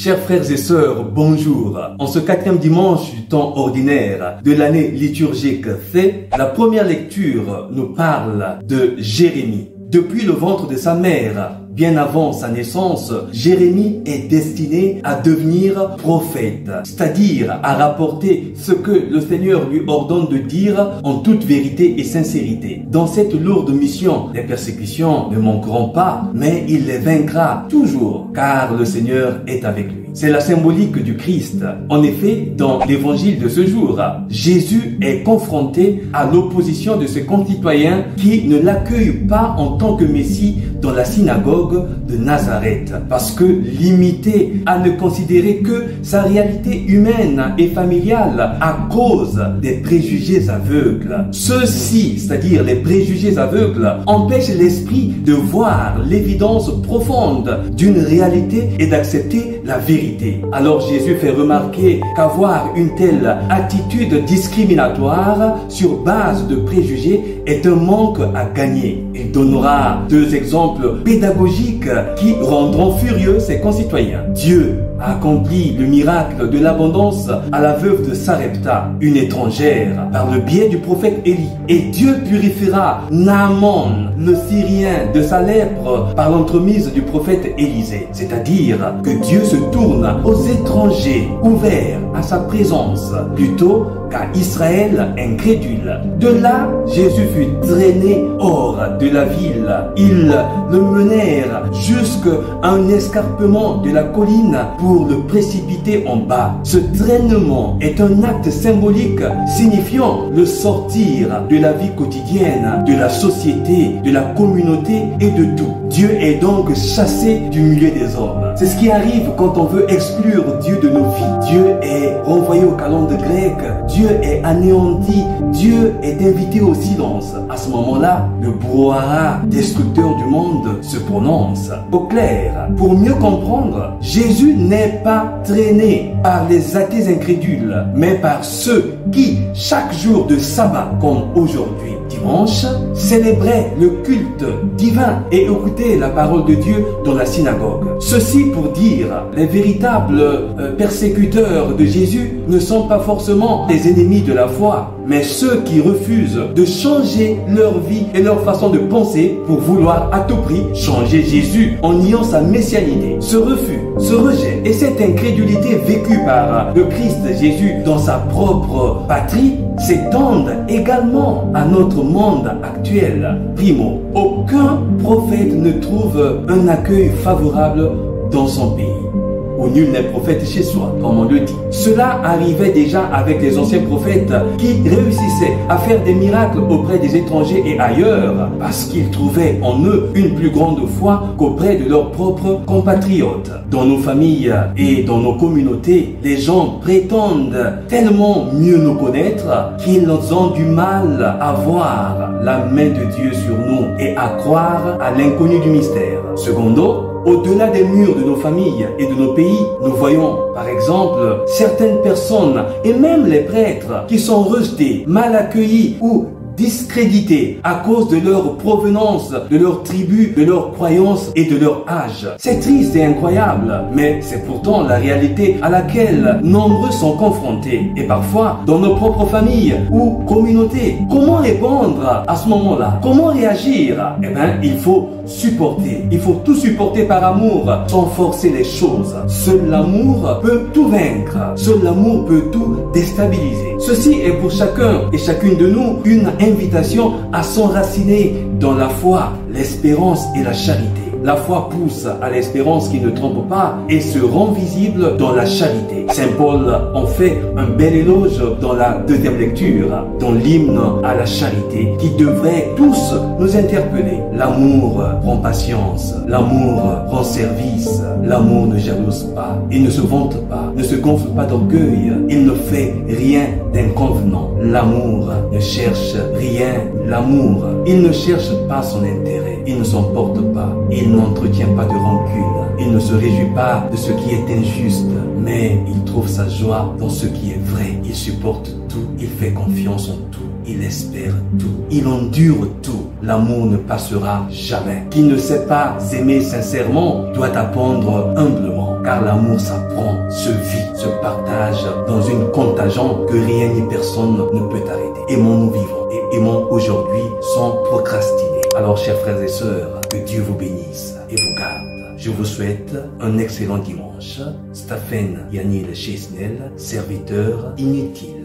Chers frères et sœurs, bonjour. En ce 4e dimanche du temps ordinaire de l'année liturgique C, la première lecture nous parle de Jérémie. Depuis le ventre de sa mère, bien avant sa naissance, Jérémie est destiné à devenir prophète, c'est-à-dire à rapporter ce que le Seigneur lui ordonne de dire en toute vérité et sincérité. Dans cette lourde mission, les persécutions ne manqueront pas, mais il les vaincra toujours, car le Seigneur est avec lui. C'est la symbolique du Christ. En effet, dans l'évangile de ce jour, Jésus est confronté à l'opposition de ses concitoyens qui ne l'accueillent pas en tant que Messie dans la synagogue de Nazareth, parce que limité à ne considérer que sa réalité humaine et familiale à cause des préjugés aveugles. Ceux-ci, c'est-à-dire les préjugés aveugles, empêchent l'esprit de voir l'évidence profonde d'une réalité et d'accepter la vérité. Alors Jésus fait remarquer qu'avoir une telle attitude discriminatoire sur base de préjugés est un manque à gagner. Il donnera 2 exemples pédagogiques qui rendront furieux ses concitoyens. Dieu a accompli le miracle de l'abondance à la veuve de Sarepta, une étrangère, par le biais du prophète Élie. Et Dieu purifiera Naaman, le Syrien, de sa lèpre par l'entremise du prophète Élisée. C'est-à-dire que Dieu se tourne aux étrangers ouverts à sa présence, plutôt qu'à Israël incrédule. De là, Jésus fut traîné hors de la ville. Ils le menèrent jusqu'à un escarpement de la colline pour le précipiter en bas. Ce traînement est un acte symbolique signifiant le sortir de la vie quotidienne, de la société, de la communauté et de tout. Dieu est donc chassé du milieu des hommes. C'est ce qui arrive quand on veut exclure Dieu de nos vies. Dieu est renvoyé au calendrier grec. Dieu est anéanti. Dieu est invité au silence. À ce moment-là, le brouhaha destructeur du monde se prononce. Au clair, pour mieux comprendre, Jésus n'est pas traîné par les athées incrédules, mais par ceux qui, chaque jour de sabbat, comme aujourd'hui, dimanche, célébraient le culte divin et écoutaient la parole de Dieu dans la synagogue. Ceci pour dire, les véritables persécuteurs de Jésus ne sont pas forcément les ennemis de la foi, mais ceux qui refusent de changer leur vie et leur façon de penser pour vouloir à tout prix changer Jésus en niant sa messianité. Ce refus, ce rejet et cette incrédulité vécue par le Christ Jésus dans sa propre patrie s'étendent également à notre monde actuel. Primo, aucun prophète ne trouve un accueil favorable dans son pays. Où nul n'est prophète chez soi, comme on le dit. Cela arrivait déjà avec les anciens prophètes qui réussissaient à faire des miracles auprès des étrangers et ailleurs parce qu'ils trouvaient en eux une plus grande foi qu'auprès de leurs propres compatriotes. Dans nos familles et dans nos communautés, les gens prétendent tellement mieux nous connaître qu'ils ont du mal à voir la main de Dieu sur nous et à croire à l'inconnu du mystère. Secondo, au-delà des murs de nos familles et de nos pays, nous voyons, par exemple, certaines personnes et même les prêtres qui sont rejetés, mal accueillis ou discrédités à cause de leur provenance, de leur tribu, de leur croyance et de leur âge. C'est triste et incroyable, mais c'est pourtant la réalité à laquelle nombreux sont confrontés. Et parfois, dans nos propres familles ou communautés. Comment répondre à ce moment-là? Comment réagir? Eh bien, il faut supporter. Il faut tout supporter par amour, sans forcer les choses. Seul l'amour peut tout vaincre. Seul l'amour peut tout déstabiliser. Ceci est pour chacun et chacune de nous une invitation à s'enraciner dans la foi, l'espérance et la charité. La foi pousse à l'espérance qui ne trompe pas et se rend visible dans la charité. Saint Paul en fait un bel éloge dans la 2e lecture, dans l'hymne à la charité, qui devrait tous nous interpeller. L'amour prend patience, l'amour rend service, l'amour ne jalouse pas, il ne se vante pas, ne se gonfle pas d'orgueil, il ne fait rien d'inconvenant. L'amour ne cherche rien, l'amour, il ne cherche pas son intérêt, il ne s'emporte pas, il n'entretient pas de rancune, il ne se réjouit pas de ce qui est injuste, mais il trouve sa joie dans ce qui est vrai, il supporte tout, il fait confiance en tout. il espère tout, il endure tout. L'amour ne passera jamais. Qui ne sait pas aimer sincèrement doit apprendre humblement, car l'amour s'apprend, se vit, se partage dans une contagion que rien ni personne ne peut arrêter. Aimons-nous vivre et aimons aujourd'hui sans procrastiner. Alors, chers frères et sœurs, que Dieu vous bénisse et vous garde. Je vous souhaite un excellent dimanche. Stephen Yanil Chesnel, serviteur inutile.